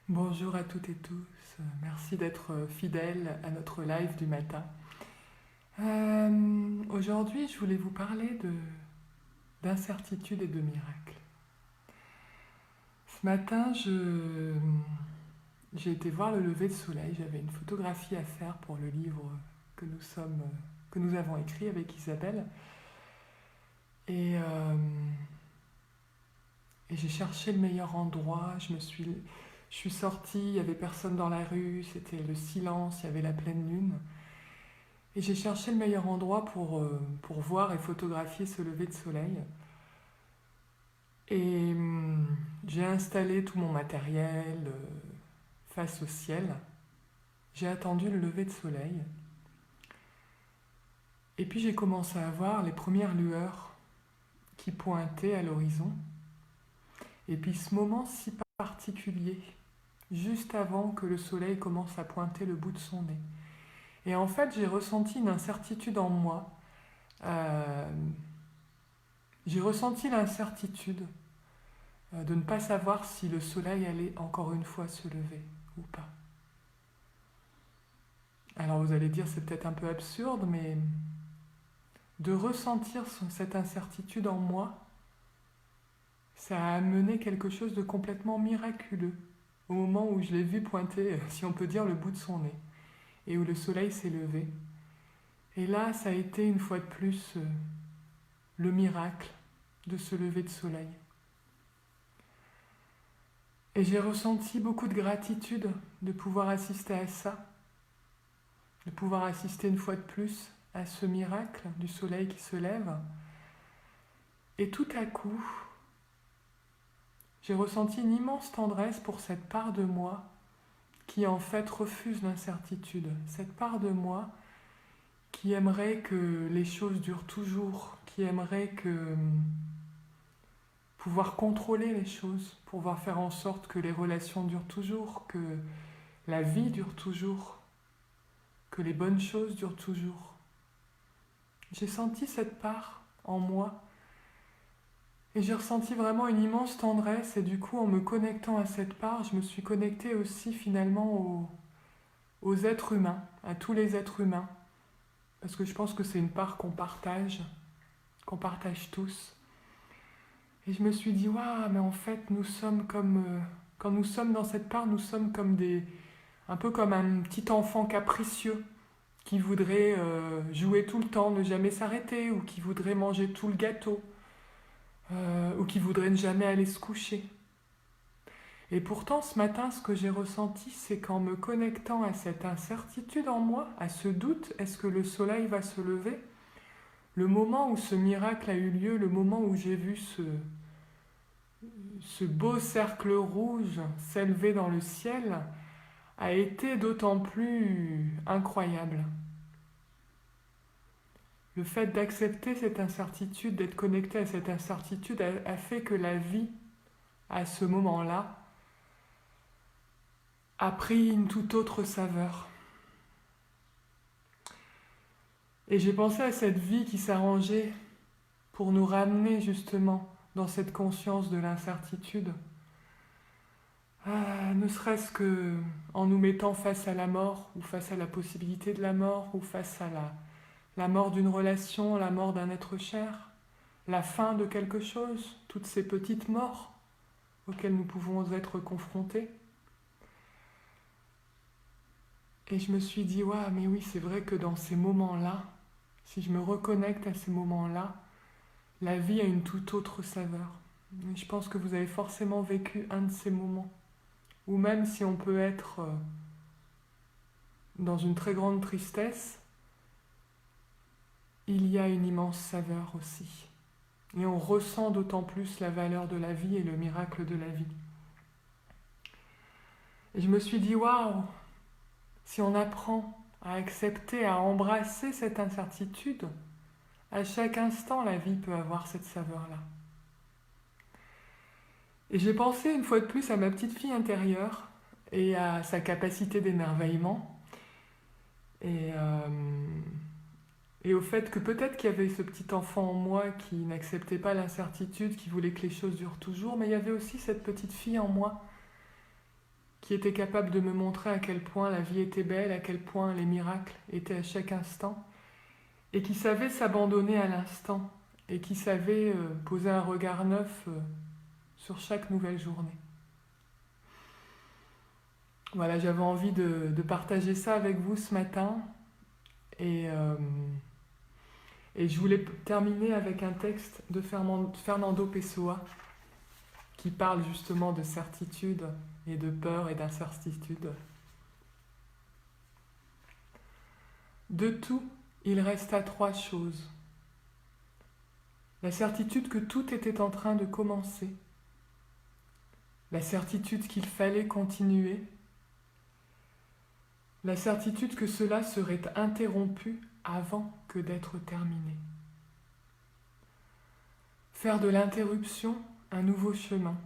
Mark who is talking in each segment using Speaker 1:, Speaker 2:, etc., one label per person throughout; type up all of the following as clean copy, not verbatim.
Speaker 1: Bonjour à toutes et tous, merci d'être fidèles à notre live du matin. Aujourd'hui, je voulais vous parler d'incertitude et de miracles. Ce matin, j'ai été voir le lever de soleil, j'avais une photographie à faire pour le livre que que nous avons écrit avec Isabelle. Et, euh, et j'ai cherché le meilleur endroit, je suis sortie, il n'y avait personne dans la rue, c'était le silence, il y avait la pleine lune. Et j'ai cherché le meilleur endroit pour voir et photographier ce lever de soleil. Et j'ai installé tout mon matériel face au ciel. J'ai attendu le lever de soleil. Et puis j'ai commencé à voir les premières lueurs qui pointaient à l'horizon. Et puis ce moment si particulier, juste avant que le soleil commence à pointer le bout de son nez. Et en fait, j'ai ressenti une incertitude en moi. Euh, j'ai ressenti l'incertitude de ne pas savoir si le soleil allait encore une fois se lever ou pas. Alors vous allez dire c'est peut-être un peu absurde, mais de ressentir cette incertitude en moi, ça a amené quelque chose de complètement miraculeux au moment où je l'ai vu pointer, si on peut dire, le bout de son nez et où le soleil s'est levé. Et là, ça a été une fois de plus le miracle de ce lever de soleil. Et j'ai ressenti beaucoup de gratitude de pouvoir assister à ça, de pouvoir assister une fois de plus à ce miracle du soleil qui se lève. Et tout à coup, j'ai ressenti une immense tendresse pour cette part de moi qui en fait refuse l'incertitude. Cette part de moi qui aimerait que les choses durent toujours, qui aimerait que pouvoir contrôler les choses, pouvoir faire en sorte que les relations durent toujours, que la vie dure toujours, que les bonnes choses durent toujours. J'ai senti cette part en moi et j'ai ressenti vraiment une immense tendresse et du coup en me connectant à cette part, je me suis connectée aussi finalement aux êtres humains, à tous les êtres humains, parce que je pense que c'est une part qu'on partage tous. Et je me suis dit, waouh, mais en fait nous sommes comme, quand nous sommes dans cette part, nous sommes comme un peu comme un petit enfant capricieux qui voudrait jouer tout le temps, ne jamais s'arrêter, ou qui voudrait manger tout le gâteau, ou qui voudrait ne jamais aller se coucher. Et pourtant, ce matin, ce que j'ai ressenti, c'est qu'en me connectant à cette incertitude en moi, à ce doute, est-ce que le soleil va se lever? Le moment où ce miracle a eu lieu, le moment où j'ai vu ce beau cercle rouge s'élever dans le ciel, a été d'autant plus incroyable. Le fait d'accepter cette incertitude, d'être connecté à cette incertitude, a fait que la vie, à ce moment-là, a pris une toute autre saveur. Et j'ai pensé à cette vie qui s'arrangeait pour nous ramener justement dans cette conscience de l'incertitude. Ne serait-ce que en nous mettant face à la mort, ou face à la possibilité de la mort, ou face à la mort d'une relation, la mort d'un être cher, la fin de quelque chose, toutes ces petites morts auxquelles nous pouvons être confrontés. Et je me suis dit, waouh, mais oui, c'est vrai que dans ces moments-là, si je me reconnecte à ces moments-là, la vie a une toute autre saveur. Et je pense que vous avez forcément vécu un de ces moments. Ou même si on peut être dans une très grande tristesse, il y a une immense saveur aussi. Et on ressent d'autant plus la valeur de la vie et le miracle de la vie. Et je me suis dit, waouh, si on apprend à accepter, à embrasser cette incertitude, à chaque instant, la vie peut avoir cette saveur-là. Et j'ai pensé une fois de plus à ma petite fille intérieure et à sa capacité d'émerveillement. Et, euh, et au fait que peut-être qu'il y avait ce petit enfant en moi qui n'acceptait pas l'incertitude, qui voulait que les choses durent toujours, mais il y avait aussi cette petite fille en moi qui était capable de me montrer à quel point la vie était belle, à quel point les miracles étaient à chaque instant, et qui savait s'abandonner à l'instant, et qui savait poser un regard neuf sur chaque nouvelle journée. Voilà, j'avais envie de partager ça avec vous ce matin, et je voulais terminer avec un texte de Fernando Pessoa, qui parle justement de certitude et de peur et d'incertitude. De tout, il resta 3 choses. La certitude que tout était en train de commencer, la certitude qu'il fallait continuer, la certitude que cela serait interrompu avant que d'être terminé. Faire de l'interruption un nouveau chemin,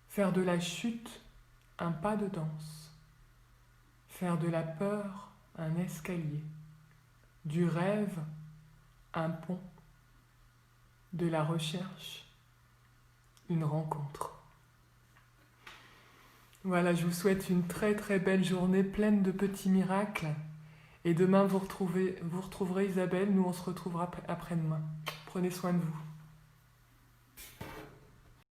Speaker 1: faire de la chute un pas de danse, faire de la peur un escalier, du rêve un pont, de la recherche une rencontre. Voilà, je vous souhaite une très très belle journée pleine de petits miracles. Et demain vous retrouverez Isabelle, nous on se retrouvera après-demain. Prenez soin de vous.